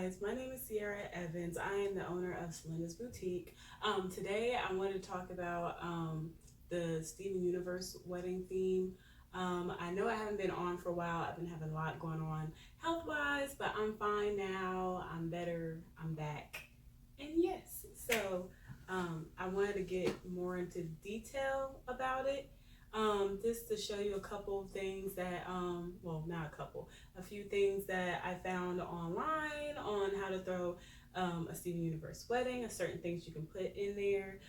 guys, my name is Sierra Evans. I am the owner of CYLINDA'S boutique. Today I wanted to talk about the Steven Universe wedding theme. I know I haven't been on for a while. I've been having a lot going on health-wise, but I'm fine now. I'm better. I'm back. And yes, so I wanted to get more into detail about it. Just to show you a couple of things that, well, not a couple, a few things that I found online on how to throw a Steven Universe wedding, or certain things you can put in there.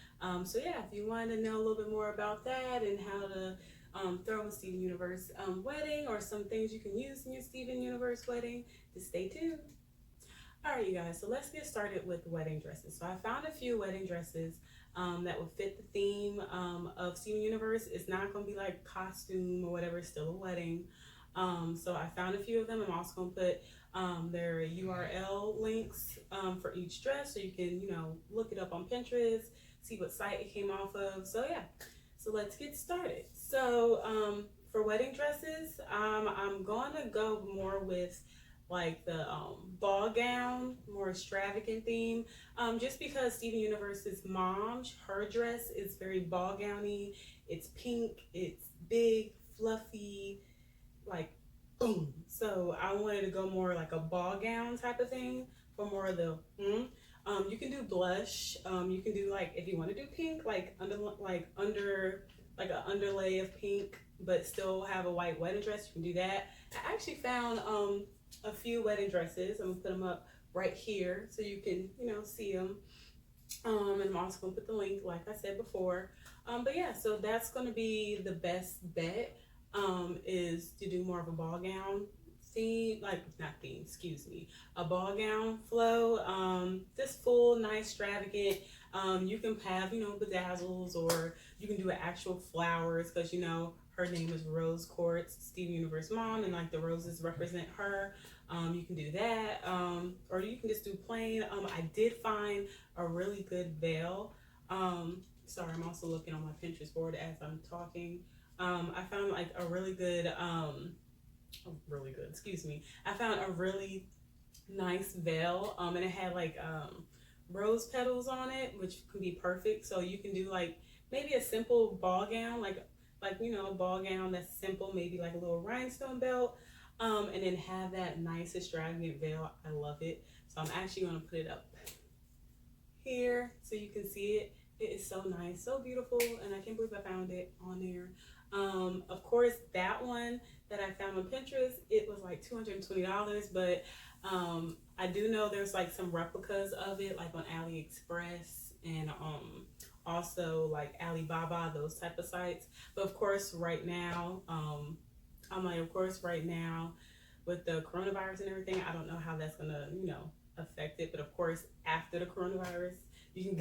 So yeah, if you want to know a little bit more about that and how to throw a Steven Universe wedding, or some things you can use in your Steven Universe wedding, just stay tuned. All right, you guys, so let's get started with wedding dresses. So I found a few wedding dresses that would fit the theme of Steven Universe. It's not going to be like costume or whatever, it's still a wedding. So I found a few of them. I'm also going to put their URL links for each dress, so you can, look it up on Pinterest, see what site it came off of. So yeah, so let's get started. So for wedding dresses, I'm going to go more with like the ball gown, more extravagant theme, just because Steven Universe's mom, her dress is very ball gowny. It's pink, it's big, fluffy, like boom. So I wanted to go more like a ball gown type of thing for more of the you can do blush, you can do, like, if you want to do pink, like under like an underlay of pink, but still have a white wedding dress, you can do that. I actually found a few wedding dresses. I'm gonna put them up right here so you can, see them. And I'm also gonna put the link, like I said before. But yeah, so that's gonna be the best bet, is to do more of a ball gown theme, like not theme, excuse me, a ball gown flow. Just full, nice, extravagant. You can have, bedazzles, or you can do an actual flowers, because her name is Rose Quartz, Steven Universe mom, and like the roses represent her. You can do that, or you can just do plain. I did find a really good veil. Sorry, I'm also looking on my Pinterest board as I'm talking. I found like a really good, excuse me. I found a really nice veil, and it had like rose petals on it, which can be perfect. So you can do like maybe a simple ball gown, like a ball gown that's simple, maybe like a little rhinestone belt, and then have that nice extravagant veil. I love it. So I'm actually going to put it up here so you can see it. It is so nice, so beautiful, and I can't believe I found it on there. Of course, that one that I found on Pinterest, it was like $220, but I do know there's like some replicas of it, like on AliExpress and also like Alibaba, those type of sites. But of course, right now, right now with the coronavirus and everything, I don't know how that's gonna, affect it. But of course, after the coronavirus, you can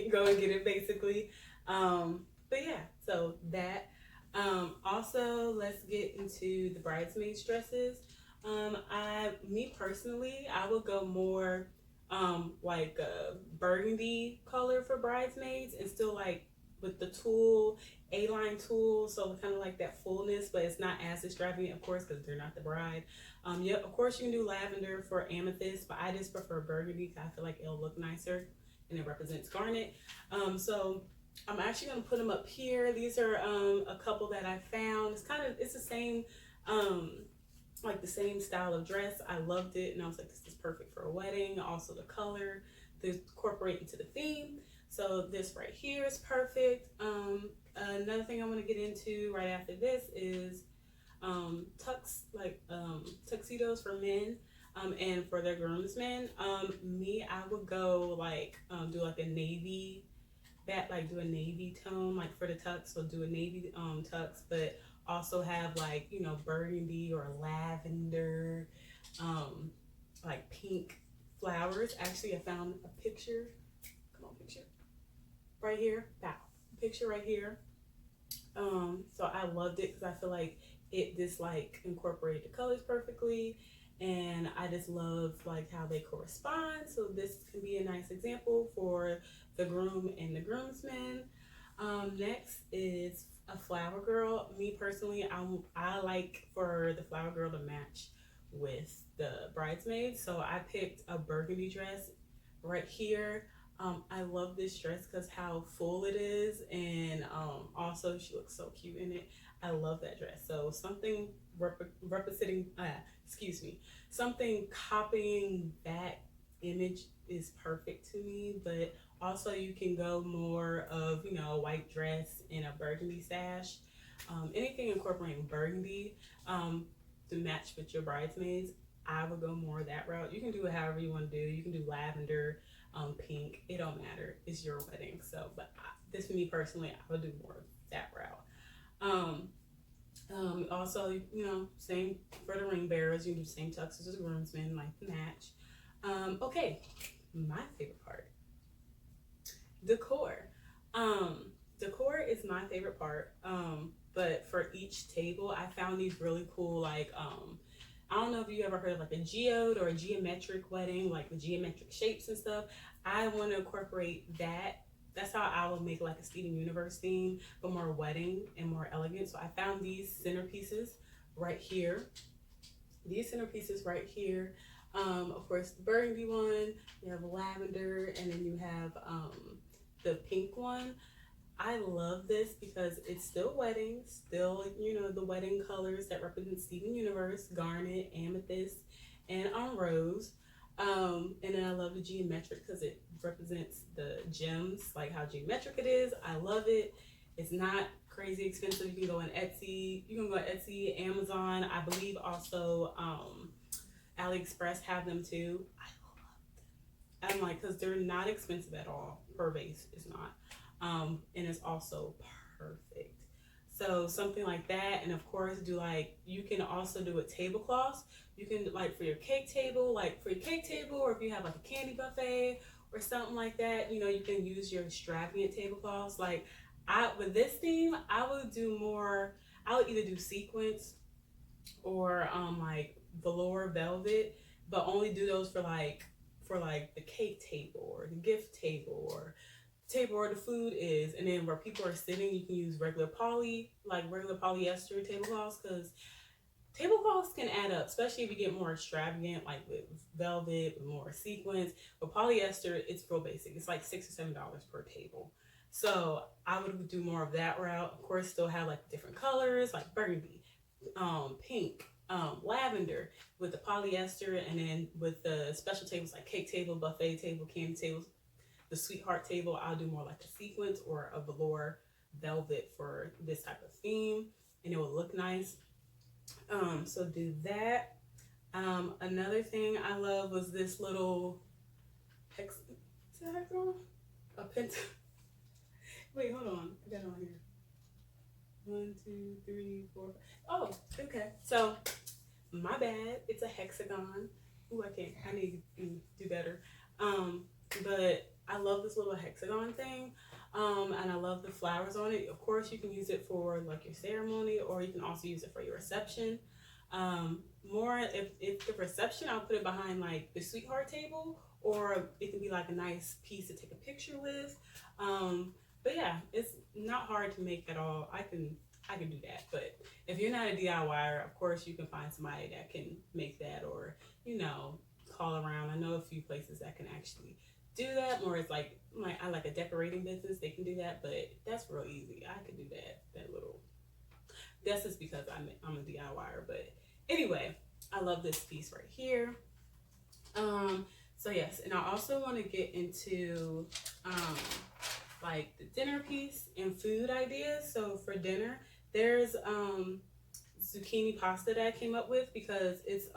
go and get it basically. But yeah, so that. Also, let's get into the bridesmaids dresses. Me personally, I would go more like a burgundy color for bridesmaids, and still like with the tulle, A-line tulle, so kind of like that fullness, but it's not as extravagant, of course, because they're not the bride. Yeah, of course you can do lavender for amethyst, but I just prefer burgundy because I feel like it'll look nicer and it represents garnet. So I'm actually going to put them up here. These are a couple that I found. It's the same, like the same style of dress. I loved it, and I was like, this is perfect for a wedding. Also the color, to incorporate into the theme. So this right here is perfect. Another thing I want to get into right after this is tuxedos for men. And for their groomsmen. I would go like do like a navy, do a navy tone, like for the tux, so do a navy tux, but also have like, burgundy or lavender, like pink flowers. Actually, I found a picture. Come on, picture. Right here. Wow. Picture right here. So I loved it because I feel like it just like incorporated the colors perfectly, and I just love like how they correspond. So this can be a nice example for the groom and the groomsmen. Next is a flower girl. Me personally, I like for the flower girl to match with the bridesmaids. So I picked a burgundy dress right here. I love this dress because how full it is, and also she looks so cute in it. I love that dress. So something representing, something copying that image is perfect to me. But also you can go more of, you know, a white dress and a burgundy sash. Anything incorporating burgundy to match with your bridesmaids, I would go more that route. You can do it however you want to do. You can do lavender, pink. It don't matter. It's your wedding. So, but this for me personally, I would do more of that route. Also, you know, same for the ring bearers. You can do the same tuxes as the groomsmen, like the match. Okay, my favorite part, decor. Decor is my favorite part. But for each table, I found these really cool, like, I don't know if you ever heard of like a geode or a geometric wedding, like the geometric shapes and stuff. I want to incorporate that. That's how I will make like a Steven Universe theme, but more wedding and more elegant. So I found these centerpieces right here. Of course, the burgundy one, you have lavender, and then you have the pink one. I love this because it's still wedding, still, you know, the wedding colors that represent Steven Universe, garnet, amethyst, and rose. And then I love the geometric because it represents the gems, like how geometric it is. I love it. It's not crazy expensive. You can go on Etsy. Amazon. I believe also AliExpress have them too. I love them. I'm like, because they're not expensive at all per base. It's not. And it's also perfect. So something like that, and of course you can also do a tablecloths. You can, like, for your cake table, or if you have like a candy buffet or something like that, you know, you can use your extravagant tablecloths. Like with this theme, I would either do sequins or like velour velvet, but only do those for the cake table or the gift table or table where the food is. And then where people are sitting, you can use regular polyester tablecloths, because tablecloths can add up, especially if you get more extravagant, like with velvet, with more sequins. But polyester, it's real basic. It's like $6 or $7 per table. So I would do more of that route. Of course, still have like different colors, like burgundy, pink, lavender with the polyester, and then with the special tables like cake table, buffet table, candy tables, the sweetheart table, I'll do more like a sequins or a velour velvet for this type of theme, and it will look nice. So do that. Another thing I love was this little hexagon? A pent. Wait, hold on. I got it on here. 1, 2, 3, 4, 5. Oh, okay. So my bad. It's a hexagon. Ooh, I need to do better. But I love this little hexagon thing. And I love the flowers on it. Of course, you can use it for like your ceremony, or you can also use it for your reception. If the reception, I'll put it behind like the sweetheart table, or it can be like a nice piece to take a picture with. But yeah, it's not hard to make at all. I can do that. But if you're not a DIYer, of course you can find somebody that can make that, or, you know, call around. I know a few places that can actually do that, or it's like I like a decorating business, they can do that, but that's real easy. I could do that's just because I'm a DIYer. But anyway, I love this piece right here. So yes, and I also want to get into like the dinner piece and food ideas. So for dinner, there's zucchini pasta that I came up with, because it's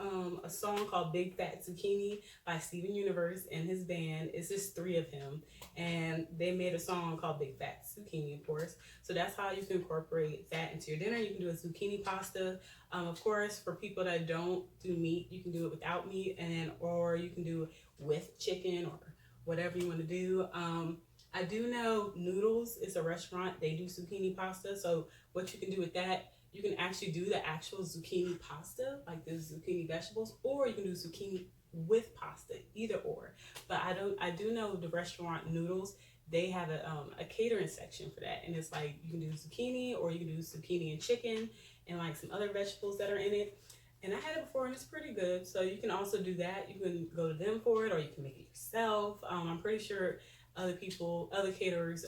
a song called Big Fat Zucchini by Steven Universe and his band. It's just 3 of him, and they made a song called Big Fat Zucchini, of course. So that's how you can incorporate that into your dinner. You can do a zucchini pasta. Of course, for people that don't do meat, you can do it without meat, or you can do it with chicken or whatever you want to do. I do know Noodles is a restaurant. They do zucchini pasta. So what you can do with that, you can actually do the actual zucchini pasta, like the zucchini vegetables, or you can do zucchini with pasta, either or. But I do know the restaurant Noodles, they have a catering section for that. And it's like, you can do zucchini, or you can do zucchini and chicken and like some other vegetables that are in it. and I had it before and it's pretty good. So you can also do that. You can go to them for it, or you can make it yourself. I'm pretty sure other caterers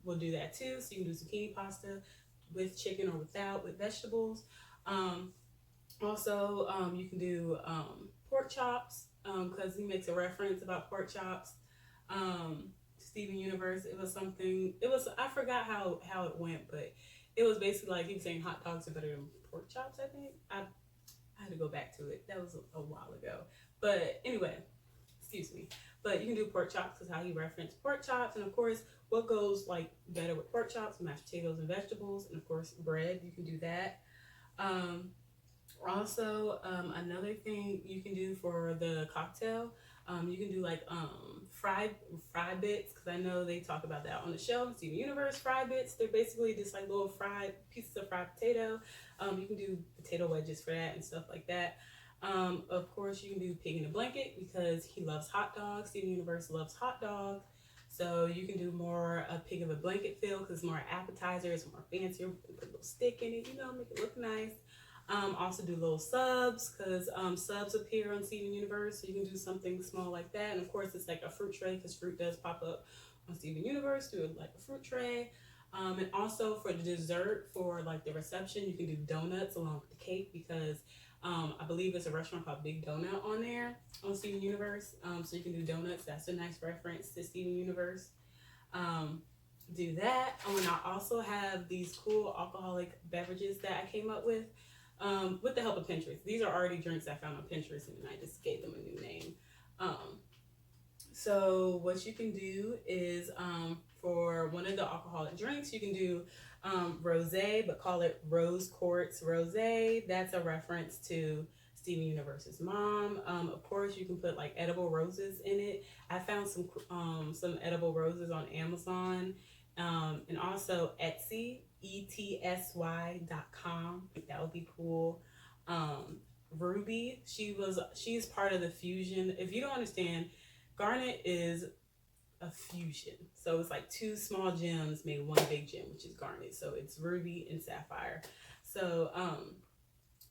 will do that too. So you can do zucchini pasta with chicken or without, with vegetables. Also, you can do pork chops, because he makes a reference about pork chops. Steven Universe, it was something, I forgot how it went, but it was basically like he was saying hot dogs are better than pork chops, I think. I had to go back to it. That was a while ago. But anyway, excuse me. But you can do pork chops is how he referenced pork chops. And of course, what goes like better with pork chops? Mashed potatoes and vegetables. And of course, bread. You can do that. Also, another thing you can do for the cocktail, you can do like fried bits, because I know they talk about that on the show. Steven Universe fried bits. They're basically just like little fried pieces of fried potato. You can do potato wedges for that and stuff like that. Of course, you can do pig in a blanket because he loves hot dogs. Steven Universe loves hot dogs. So you can do more a pig of a blanket feel because it's more appetizer, it's more fancier. Put a little stick in it, make it look nice. Also do little subs because subs appear on Steven Universe, so you can do something small like that. And of course, it's like a fruit tray because fruit does pop up on Steven Universe. Do it like a fruit tray. And also for the dessert, for like the reception, you can do donuts along with the cake because I believe it's a restaurant called Big Donut on there on Steven Universe. So you can do donuts. That's a nice reference to Steven Universe. Do that. Oh, and I also have these cool alcoholic beverages that I came up with the help of Pinterest. These are already drinks I found on Pinterest and I just gave them a new name. So what you can do is for one of the alcoholic drinks, you can do rosé, but call it rose quartz rosé. That's a reference to Steven Universe's mom. Of course, you can put like edible roses in it. I found some edible roses on Amazon and also Etsy, etsy.com. That would be cool. Ruby, she's part of the fusion. If you don't understand, garnet is a fusion. So it's like two small gems made one big gem, which is garnet. So it's ruby and sapphire. So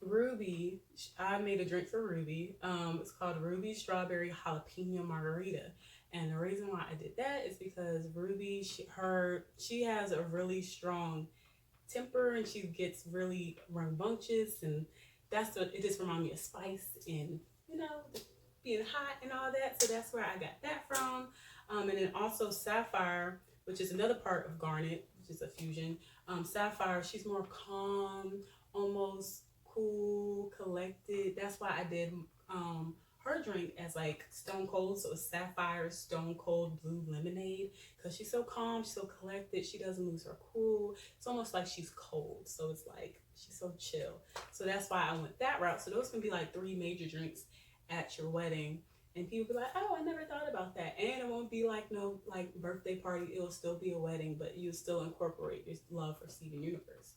Ruby, I made a drink for Ruby. It's called Ruby Strawberry Jalapeno Margarita. And the reason why I did that is because Ruby, she has a really strong temper and she gets really rambunctious, and that's what it just reminds me of spice and being hot and all that. So that's where I got that from. And then also sapphire, which is another part of garnet, which is a fusion. Sapphire, she's more calm, almost cool, collected. That's why I did her drink as like stone cold. So it's sapphire stone cold blue lemonade because she's so calm, she's so collected, she doesn't lose her cool. It's almost like she's cold, so it's like she's so chill. So that's why I went that route. So those can be like 3 major drinks at your wedding, and people be like, oh, I never thought about that. And it won't be like no like birthday party, it'll still be a wedding, but you still incorporate your love for Steven Universe.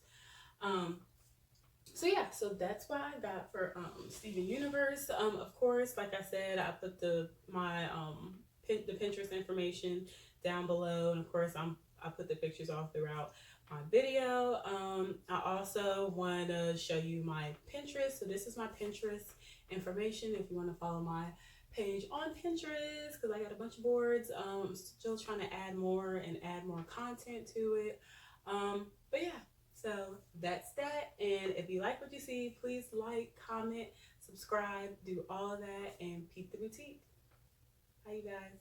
So yeah, so that's what I got for Steven Universe. Of course, like I said, I put the Pinterest information down below, and of course I put the pictures all throughout my video. I also want to show you my Pinterest. So this is my Pinterest information if you want to follow my page on Pinterest, because I got a bunch of boards. I'm still trying to add more content to it. But yeah. So that's that, and if you like what you see, please like, comment, subscribe, do all of that, and peep the boutique. Bye, you guys.